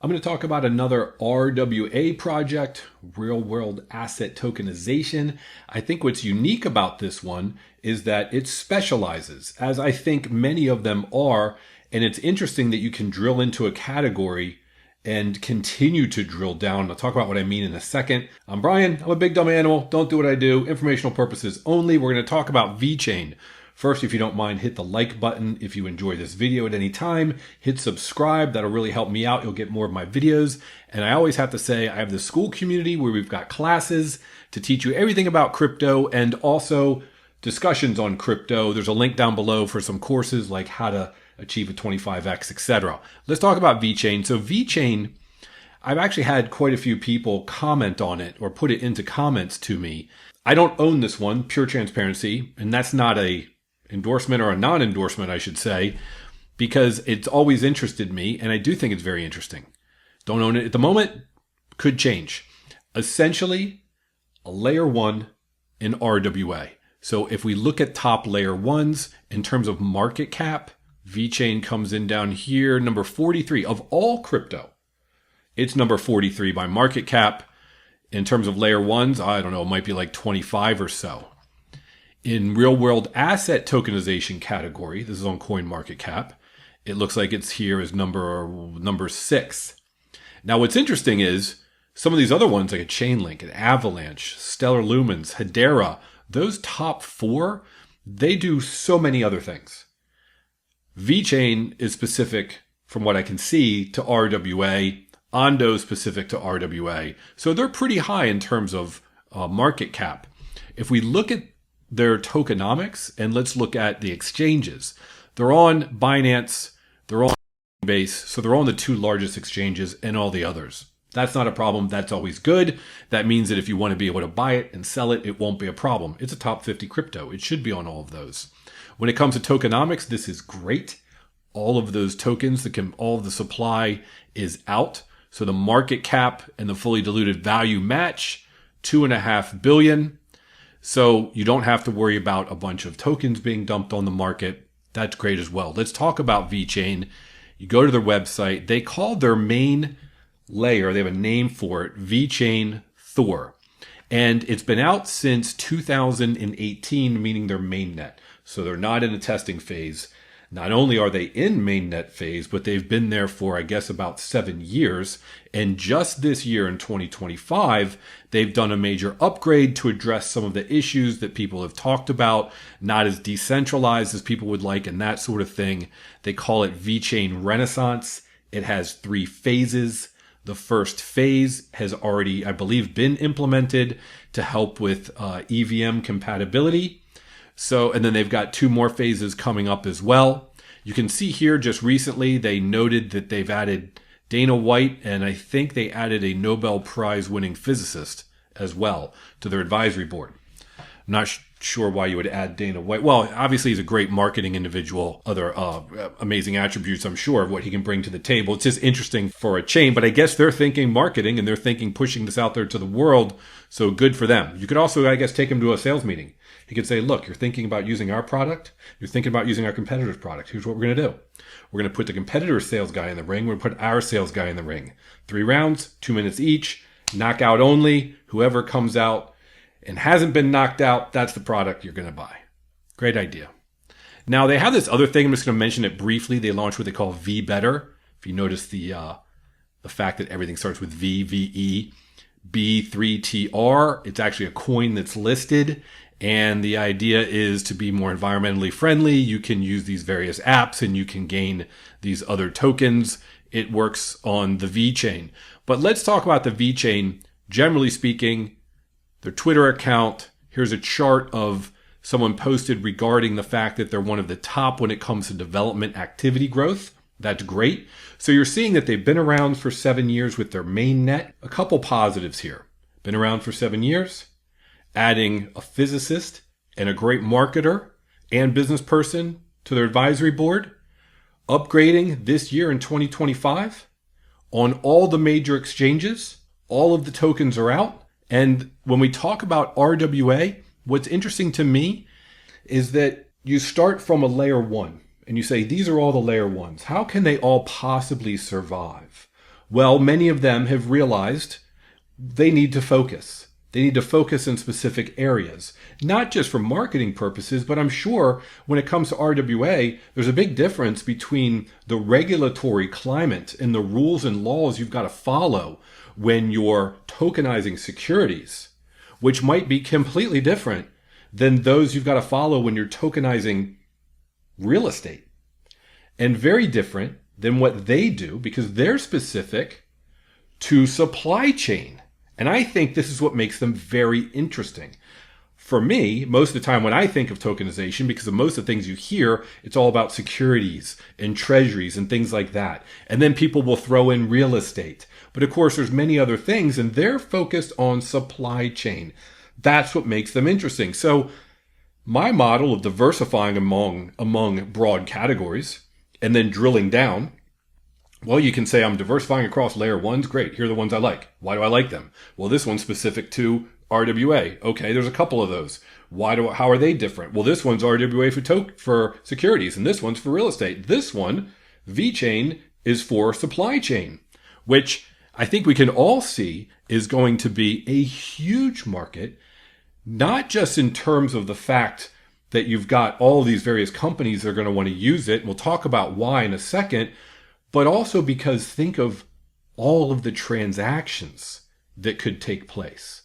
I'm going to talk about another RWA project, real world asset tokenization. I think what's unique about this one is that it specializes, as I think many of them are. And it's interesting that you can drill into a category and continue to drill down. I'll talk about what I mean in a second. I'm Brian. I'm a big dumb animal. Don't do what I do. Informational purposes only. We're going to talk about VeChain. First, if you don't mind, hit the like button if you enjoy this video at any time. Hit subscribe. That'll really help me out. You'll get more of my videos. And I always have to say, I have the school community where we've got classes to teach you everything about crypto and also discussions on crypto. There's a link down below for some courses like how to achieve a 25x, etc. Let's talk about VeChain. So VeChain, I've actually had quite a few people comment on it or put it into comments to me. I don't own this one, pure transparency, and that's not a endorsement or a non-endorsement, I should say, because it's always interested me, and I do think it's very interesting. Don't own it at the moment, could change. Essentially, a layer one in RWA. So if we look at top layer ones in terms of market cap, VeChain comes in down here, number 43 of all crypto. It's number 43 by market cap. In terms of layer ones, I don't know, it might be like 25 or so. In real world asset tokenization category, this is on CoinMarketCap, it looks like it's here as number 6. Now what's interesting is some of these other ones like a Chainlink, an Avalanche, Stellar Lumens, Hedera, those top 4, they do so many other things. VeChain is specific, from what I can see, to RWA. Ondo is specific to RWA. So they're pretty high in terms of market cap. If we look at their tokenomics, and let's look at the exchanges. They're on Binance, they're on Base, so they're on the 2 largest exchanges and all the others. That's not a problem. That's always good. That means that if you want to be able to buy it and sell it, it won't be a problem. It's a top 50 crypto. It should be on all of those. When it comes to tokenomics, this is great. All of those tokens, all of the supply is out. So the market cap and the fully diluted value match, $2.5 billion. So you don't have to worry about a bunch of tokens being dumped on the market. That's great as well. Let's talk about VeChain. You go to their website. They call their main layer, they have a name for it, VeChain Thor. And it's been out since 2018, meaning their mainnet. So they're not in a testing phase. Not only are they in mainnet phase, but they've been there for, I guess, about 7 years. And just this year in 2025, they've done a major upgrade to address some of the issues that people have talked about, not as decentralized as people would like and that sort of thing. They call it VeChain Renaissance. It has 3 phases. The first phase has already, I believe, been implemented to help with EVM compatibility. So, and then they've got 2 more phases coming up as well. You can see here just recently, they noted that they've added Dana White, and I think they added a Nobel Prize winning physicist as well to their advisory board. I'm not sure why you would add Dana White. Well, obviously he's a great marketing individual, other amazing attributes, I'm sure, of what he can bring to the table. It's just interesting for a chain, but I guess they're thinking marketing and they're thinking pushing this out there to the world. So good for them. You could also, I guess, take him to a sales meeting. He could say, look, you're thinking about using our product. You're thinking about using our competitor's product. Here's what we're going to do. We're going to put the competitor's sales guy in the ring. We're going to put our sales guy in the ring. 3 rounds, 2 minutes each, knockout only. Whoever comes out and hasn't been knocked out, that's the product you're going to buy. Great idea. Now they have this other thing. I'm just going to mention it briefly. They launched what they call V Better. If you notice the fact that everything starts with V, VE, B3TR, it's actually a coin that's listed. And the idea is to be more environmentally friendly. You can use these various apps and you can gain these other tokens. It works on the VeChain. But let's talk about the VeChain. Generally speaking, their Twitter account, here's a chart of someone posted regarding the fact that they're one of the top when it comes to development activity growth. That's great. So you're seeing that they've been around for 7 years with their mainnet. A couple positives here. Been around for 7 years. Adding a physicist and a great marketer and business person to their advisory board. Upgrading this year in 2025 on all the major exchanges. All of the tokens are out. And when we talk about RWA, what's interesting to me is that you start from a layer 1 and you say, these are all the layer 1s. How can they all possibly survive? Well, many of them have realized they need to focus. They need to focus in specific areas, not just for marketing purposes, but I'm sure when it comes to RWA, there's a big difference between the regulatory climate and the rules and laws you've got to follow when you're tokenizing securities, which might be completely different than those you've got to follow when you're tokenizing real estate, and very different than what they do because they're specific to supply chain. And I think this is what makes them very interesting. For me, most of the time when I think of tokenization, because of most of the things you hear, it's all about securities and treasuries and things like that. And then people will throw in real estate. But of course, there's many other things, and they're focused on supply chain. That's what makes them interesting. So my model of diversifying among broad categories and then drilling down, well, you can say I'm diversifying across layer ones. Great. Here are the ones I like. Why do I like them? Well, this one's specific to RWA. Okay, there's a couple of those. How are they different? Well, this one's RWA for securities, and this one's for real estate. This one, VeChain, is for supply chain, which I think we can all see is going to be a huge market, not just in terms of the fact that you've got all these various companies that are going to want to use it. We'll talk about why in a second, but also because think of all of the transactions that could take place.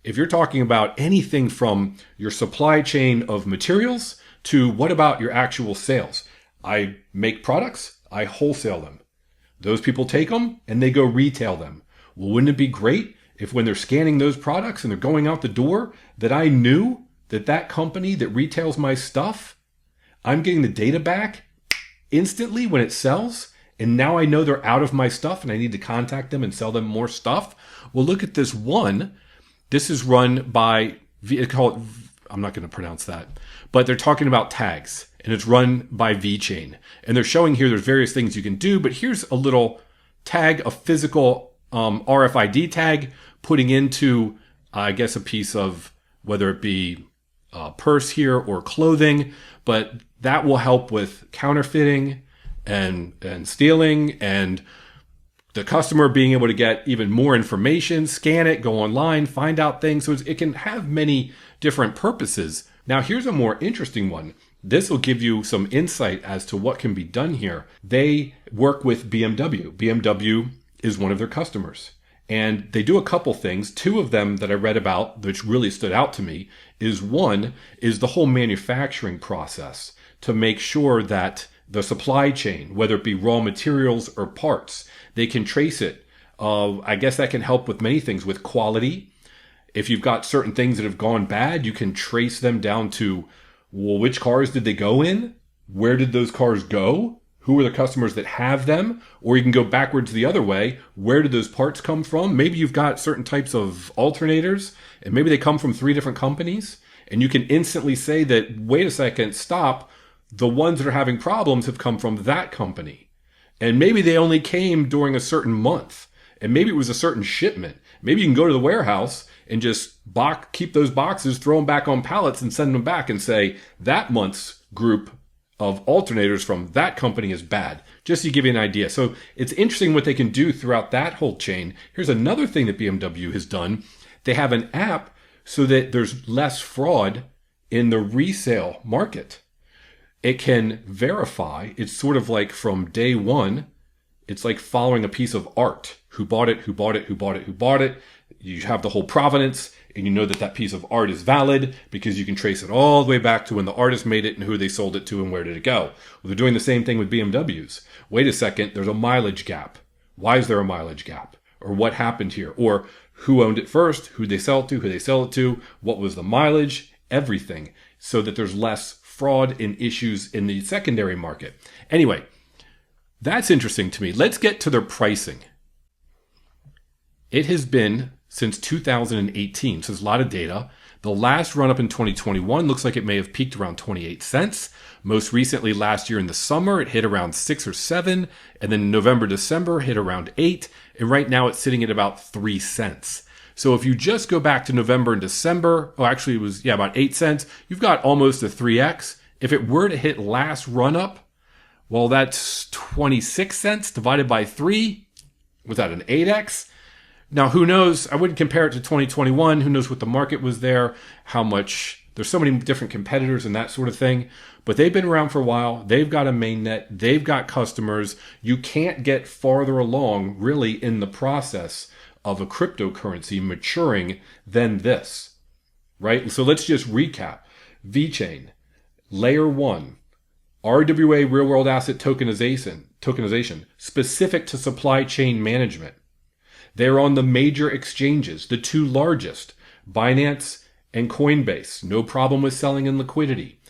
If you're talking about anything from your supply chain of materials to what about your actual sales? I make products, I wholesale them. Those people take them and they go retail them. Well, wouldn't it be great if when they're scanning those products and they're going out the door that I knew that that company that retails my stuff, I'm getting the data back instantly when it sells? And now I know they're out of my stuff and I need to contact them and sell them more stuff. Well, look at this one. This is run by, I'm not going to pronounce that, but they're talking about tags and it's run by VeChain. And they're showing here there's various things you can do, but here's a little tag, a physical RFID tag, putting into, I guess, a piece of, whether it be a purse here or clothing, but that will help with counterfeiting and stealing and the customer being able to get even more information, scan it, go online, find out things. So it can have many different purposes. Now, here's a more interesting one. This will give you some insight as to what can be done here. They work with BMW. BMW is one of their customers. And they do a couple things. Two of them that I read about, which really stood out to me, is one is the whole manufacturing process to make sure that the supply chain, whether it be raw materials or parts, they can trace it. I guess that can help with many things, with quality. If you've got certain things that have gone bad, you can trace them down to, well, which cars did they go in? Where did those cars go? Who are the customers that have them? Or you can go backwards the other way. Where did those parts come from? Maybe you've got certain types of alternators, and maybe they come from 3 different companies. And you can instantly say that, wait a second, stop. The ones that are having problems have come from that company. And maybe they only came during a certain month. And maybe it was a certain shipment. Maybe you can go to the warehouse and just keep those boxes, throw them back on pallets and send them back and say, that month's group of alternators from that company is bad. Just to give you an idea. So it's interesting what they can do throughout that whole chain. Here's another thing that BMW has done. They have an app so that there's less fraud in the resale market. It can verify. It's sort of like from day one, it's like following a piece of art. Who bought it, who bought it, who bought it, who bought it. You have the whole provenance, and you know that that piece of art is valid because you can trace it all the way back to when the artist made it and who they sold it to and where did it go. Well, they're doing the same thing with BMWs. Wait a second, there's a mileage gap. Why is there a mileage gap? Or what happened here? Or who owned it first? Who they sell it to? Who they sell it to? What was the mileage? Everything. So that there's less fraud and issues in the secondary market. Anyway, that's interesting to me. Let's get to their pricing. It has been since 2018, so there's a lot of data. The last run up in 2021 looks like it may have peaked around 28 cents. Most recently last year in the summer, it hit around 6 or 7, and then November, December hit around 8, and right now it's sitting at about 3 cents. So if you just go back to November and December, actually it was, about 8 cents, you've got almost a 3x. If it were to hit last run up, well, that's 26 cents divided by 3. Was that an 8x? Now, who knows? I wouldn't compare it to 2021. Who knows what the market was there, how much, there's so many different competitors and that sort of thing. But they've been around for a while. They've got a mainnet. They've got customers. You can't get farther along really in the process of a cryptocurrency maturing than this, right? So let's just recap. VeChain, Layer 1, RWA real-world asset tokenization specific to supply chain management. They're on the major exchanges, the two largest, Binance and Coinbase. No problem with selling in liquidity.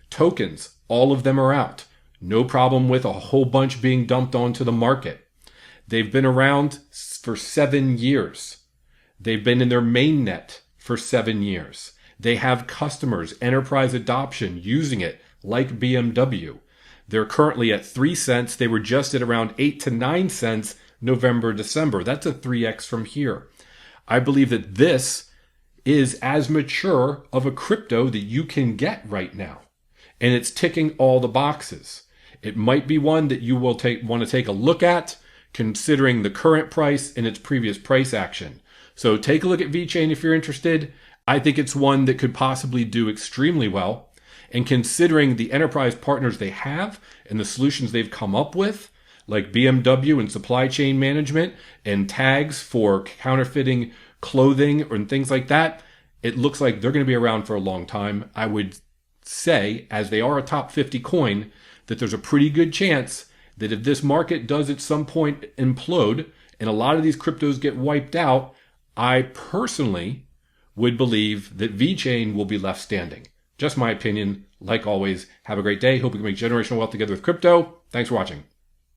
Tokens, all of them are out. No problem with a whole bunch being dumped onto the market. They've been around for 7 years. They've been in their mainnet for 7 years. They have customers, enterprise adoption, using it like BMW. They're currently at 3 cents. They were just at around 8 to 9 cents November, December. That's a 3x from here. I believe that this is as mature of a crypto that you can get right now. And it's ticking all the boxes. It might be one that you will want to take a look at, considering the current price and its previous price action. So take a look at VeChain if you're interested. I think it's one that could possibly do extremely well. And considering the enterprise partners they have and the solutions they've come up with, like BMW and supply chain management and tags for counterfeiting clothing and things like that, it looks like they're going to be around for a long time. I would say, as they are a top 50 coin, that there's a pretty good chance that if this market does at some point implode and a lot of these cryptos get wiped out, I personally would believe that VeChain will be left standing. Just my opinion. Like always, have a great day. Hope we can make generational wealth together with crypto. Thanks for watching.